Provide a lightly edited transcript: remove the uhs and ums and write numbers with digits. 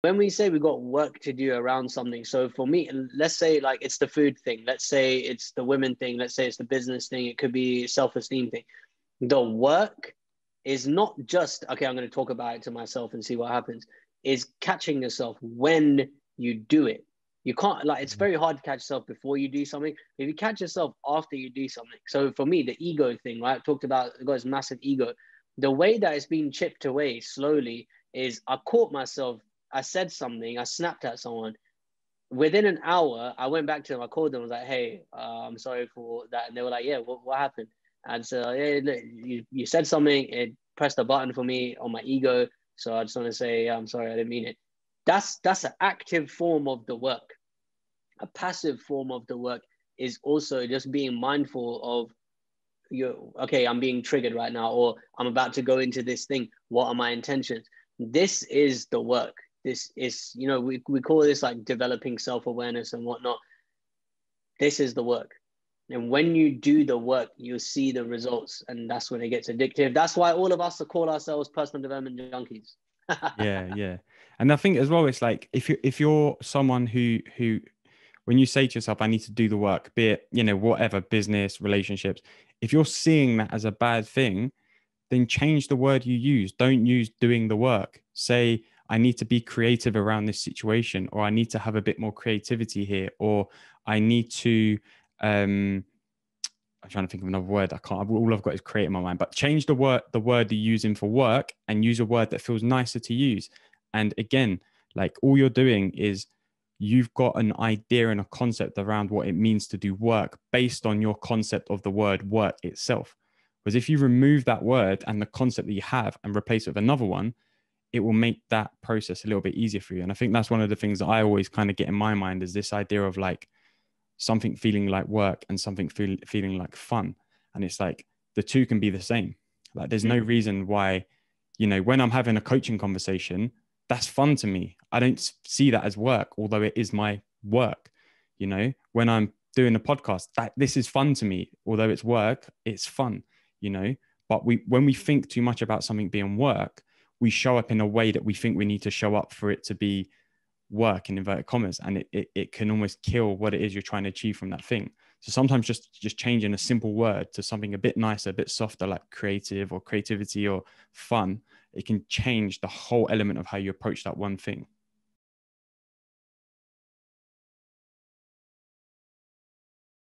when we say we got work to do around something, so for me, let's say like it's the food thing, let's say it's the women thing, let's say it's the business thing, it could be self-esteem thing. The work is not just, okay, I'm going to talk about it to myself and see what happens, is catching yourself when you do it. You can't, like, it's very hard to catch yourself before you do something. If you catch yourself after you do something. So for me, the ego thing, right? I talked about, it got this massive ego. The way that it's been chipped away slowly is I caught myself, I said something, I snapped at someone. Within an hour, I went back to them, I called them, I was like, hey, I'm sorry for that. And they were like, yeah, what happened? And so, yeah, look, you said something, it pressed a button for me on my ego. So I just want to say, yeah, I'm sorry, I didn't mean it. That's an active form of the work. A passive form of the work is also just being mindful of okay, I'm being triggered right now, or I'm about to go into this thing. What are my intentions? This is the work. This is, we call this like developing self-awareness and whatnot. This is the work. And when you do the work, you'll see the results. And that's when it gets addictive. That's why all of us call ourselves personal development junkies. Yeah. And I think as well, it's like if you're someone who when you say to yourself, I need to do the work, be it, whatever, business, relationships, if you're seeing that as a bad thing, then change the word you use. Don't use doing the work. Say, I need to be creative around this situation, or I need to have a bit more creativity here, or I need to, I'm trying to think of another word. I can't, all I've got is create in my mind, but change the word you're using for work and use a word that feels nicer to use. And again, like all you're doing is you've got an idea and a concept around what it means to do work based on your concept of the word work itself. Because if you remove that word and the concept that you have and replace it with another one, it will make that process a little bit easier for you. And I think that's one of the things that I always kind of get in my mind is this idea of like something feeling like work and something feeling like fun. And it's like the two can be the same. Like there's no reason why, when I'm having a coaching conversation, that's fun to me. I don't see that as work, although it is my work. When I'm doing a podcast, that this is fun to me, although it's work, it's fun, but when we think too much about something being work, we show up in a way that we think we need to show up for it to be work in inverted commas, and it can almost kill what it is you're trying to achieve from that thing. So sometimes just changing a simple word to something a bit nicer, a bit softer, like creative or creativity or fun, it can change the whole element of how you approach that one thing.